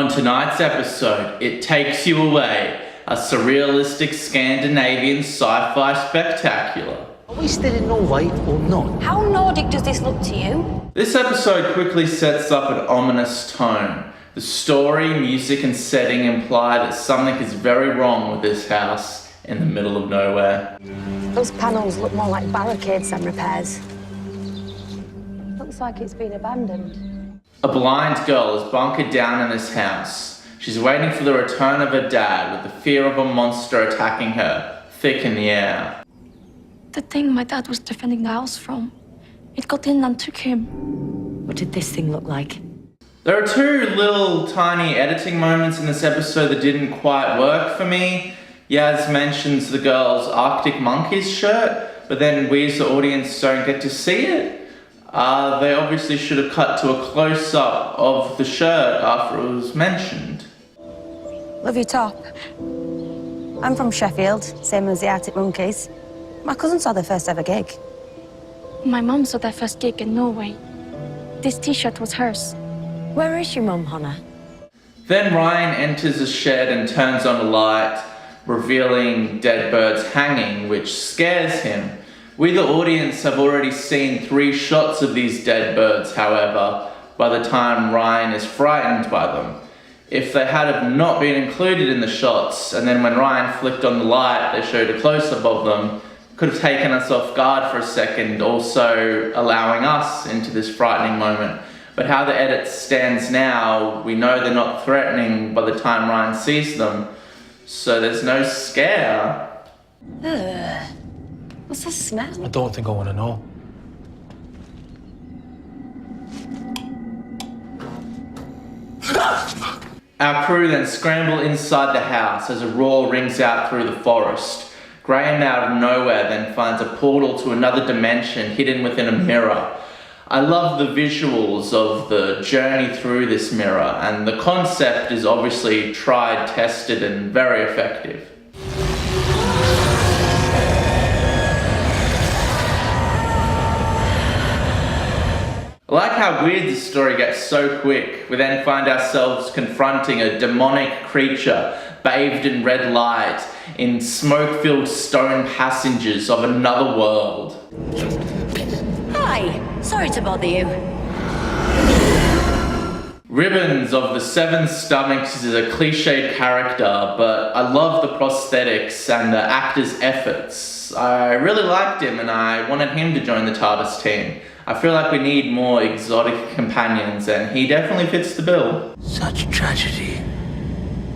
On tonight's episode, It Takes You Away, a surrealistic Scandinavian sci-fi spectacular. Are we still in Norway or not? How Nordic does this look to you? This episode quickly sets up an ominous tone. The story, music and setting imply that something is very wrong with this house in the middle of nowhere. Those panels look more like barricades than repairs. Looks like it's been abandoned. A blind girl is bunkered down in this house. She's waiting for the return of her dad with the fear of a monster attacking her, thick in the air. The thing my dad was defending the house from. It got in and took him. What did this thing look like? There are two little tiny editing moments in this episode that didn't quite work for me. Yaz mentions the girl's Arctic Monkeys shirt, but then we as the audience don't get to see it. They obviously should have cut to a close-up of the shirt after it was mentioned. Love your top. I'm from Sheffield, same as the Arctic Monkeys. My cousin saw their first ever gig. My mum saw their first gig in Norway. This t-shirt was hers. Where is your mum, Hanne? Then Ryan enters a shed and turns on a light, revealing dead birds hanging, which scares him. We, the audience, have already seen 3 shots of these dead birds, however, by the time Ryan is frightened by them. If they had have not been included in the shots, and then when Ryan flicked on the light, they showed a close-up of them, could have taken us off guard for a second, also allowing us into this frightening moment. But how the edit stands now, we know they're not threatening by the time Ryan sees them, so there's no scare. Ugh. What's the smell? I don't think I want to know. Our crew then scramble inside the house as a roar rings out through the forest. Graham out of nowhere then finds a portal to another dimension hidden within a mirror. I love the visuals of the journey through this mirror, and the concept is obviously tried, tested, and very effective. I like how weird this story gets so quick. We then find ourselves confronting a demonic creature bathed in red light in smoke-filled stone passages of another world. Hi, sorry to bother you. Ribbons of the Seven Stomachs is a cliched character, but I love the prosthetics and the actor's efforts. I really liked him and I wanted him to join the TARDIS team. I feel like we need more exotic companions, and he definitely fits the bill. Such tragedy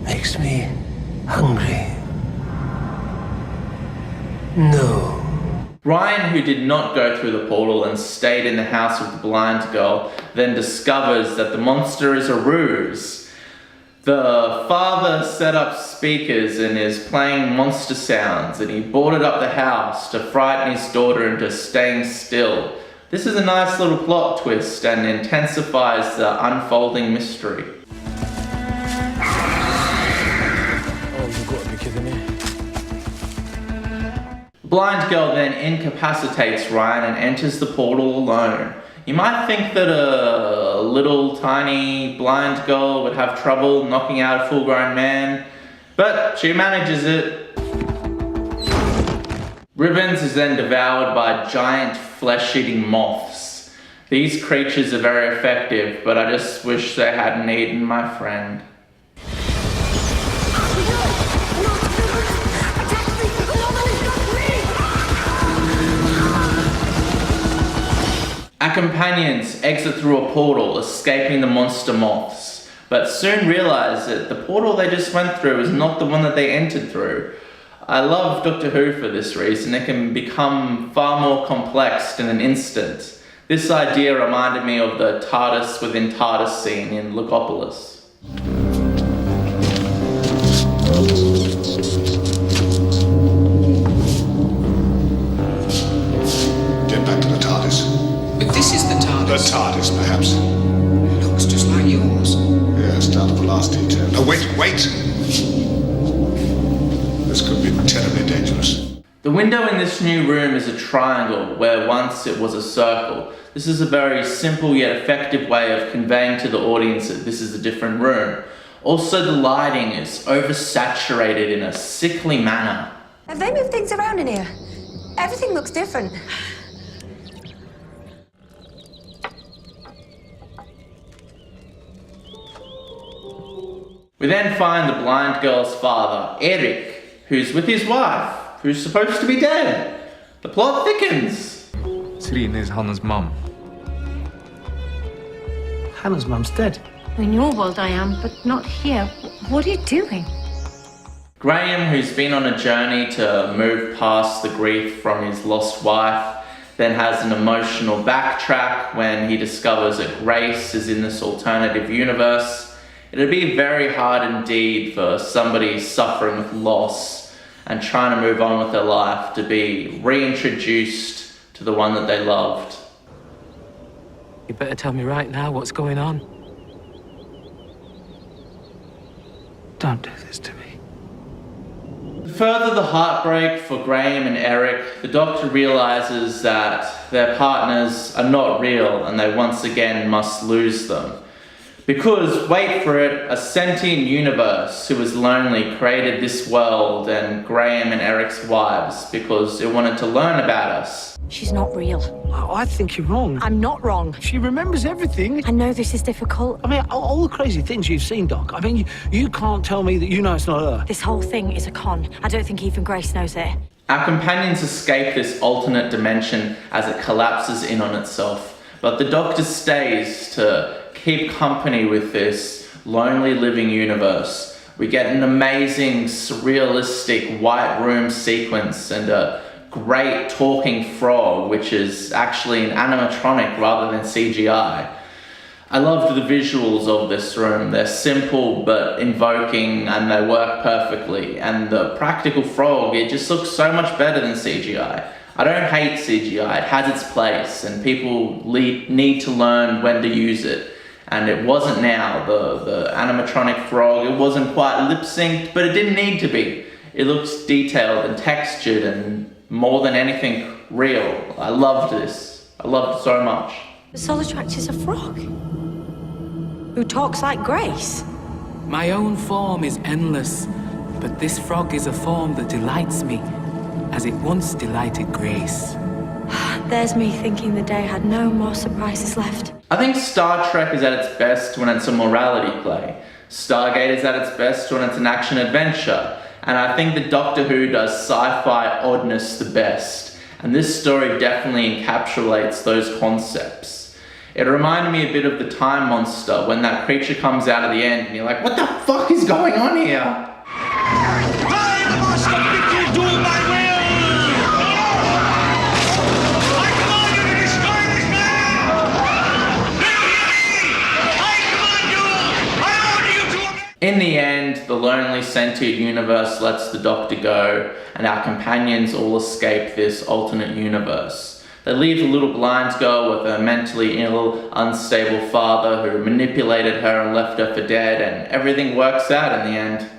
makes me hungry. No. Ryan, who did not go through the portal and stayed in the house with the blind girl, then discovers that the monster is a ruse. The father set up speakers and is playing monster sounds, and he boarded up the house to frighten his daughter into staying still. This is a nice little plot twist and intensifies the unfolding mystery. Oh, you've got to be kidding me. The blind girl then incapacitates Ryan and enters the portal alone. You might think that a little tiny blind girl would have trouble knocking out a full-grown man, but she manages it. Ribbons is then devoured by giant flesh-eating moths. These creatures are very effective, but I just wish they hadn't eaten my friend. Our companions exit through a portal, escaping the monster moths, but soon realize that the portal they just went through is not the one that they entered through. I love Doctor Who for this reason. It can become far more complex in an instant. This idea reminded me of the TARDIS within TARDIS scene in Lugopolis. Get back to the TARDIS. But this is the TARDIS. The TARDIS, perhaps. Looks just like yours. Yes, down to the last detail. No, wait! This could be terribly dangerous. The window in this new room is a triangle where once it was a circle. This is a very simple yet effective way of conveying to the audience that this is a different room. Also, the lighting is oversaturated in a sickly manner. Have they moved things around in here? Everything looks different. We then find the blind girl's father, Erik, who's with his wife, who's supposed to be dead. The plot thickens. Celine is Hanne's mum. Hannah's mum's dead. In your world I am, but not here. What are you doing? Graham, who's been on a journey to move past the grief from his lost wife, then has an emotional backtrack when he discovers that Grace is in this alternative universe. It'd be very hard indeed for somebody suffering with loss and trying to move on with their life to be reintroduced to the one that they loved. You better tell me right now what's going on. Don't do this to me. To further the heartbreak for Graham and Erik, the Doctor realizes that their partners are not real and they once again must lose them. Because, wait for it, a sentient universe who was lonely created this world and Graham and Eric's wives because it wanted to learn about us. She's not real. Oh, I think you're wrong. I'm not wrong. She remembers everything. I know this is difficult. I mean, all the crazy things you've seen, Doc. I mean, you can't tell me that you know it's not her. This whole thing is a con. I don't think even Grace knows it. Our companions escape this alternate dimension as it collapses in on itself, but the Doctor stays to keep company with this lonely living universe. We get an amazing, surrealistic white room sequence and a great talking frog, which is actually an animatronic rather than CGI. I loved the visuals of this room. They're simple but invoking and they work perfectly. And the practical frog, it just looks so much better than CGI. I don't hate CGI, it has its place and people need to learn when to use it. And it wasn't now, the animatronic frog, it wasn't quite lip synced, but it didn't need to be. It looks detailed and textured and more than anything real. I loved this. I loved it so much. Solitrax is a frog who talks like Grace. My own form is endless, but this frog is a form that delights me, as it once delighted Grace. There's me thinking the day had no more surprises left. I think Star Trek is at its best when it's a morality play. Stargate is at its best when it's an action adventure. And I think the Doctor Who does sci-fi oddness the best. And this story definitely encapsulates those concepts. It reminded me a bit of the Time Monster when that creature comes out at the end and you're like, what the fuck is going on here? In the end, the lonely sentient universe lets the Doctor go, and our companions all escape this alternate universe. They leave the little blind girl with her mentally ill, unstable father who manipulated her and left her for dead, and everything works out in the end.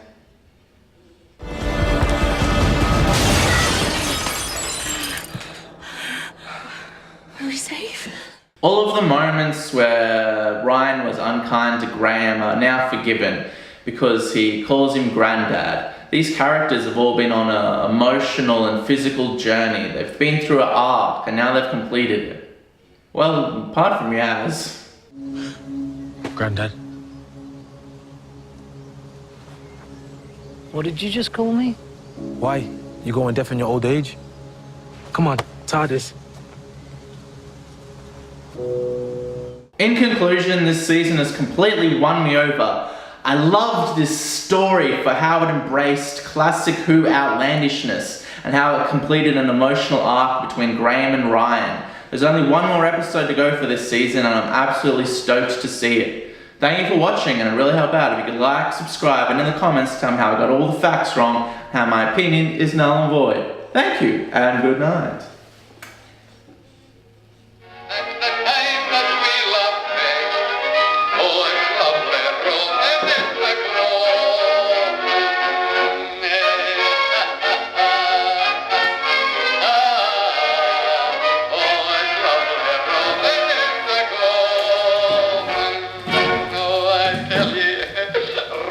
Are we safe? All of the moments where Ryan was unkind to Graham are now forgiven, because he calls him Grandad. These characters have all been on an emotional and physical journey. They've been through an arc and now they've completed it. Well, apart from Yaz. Grandad. What did you just call me? Why? You going deaf in your old age? Come on, TARDIS. In conclusion, this season has completely won me over. I loved this story for how it embraced classic Who outlandishness and how it completed an emotional arc between Graham and Ryan. There's only one more episode to go for this season and I'm absolutely stoked to see it. Thank you for watching and it really helped out if you could like, subscribe and in the comments tell me how I got all the facts wrong, how my opinion is null and void. Thank you and good night.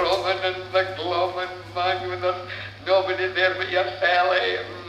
Roll Nobody there but your fella.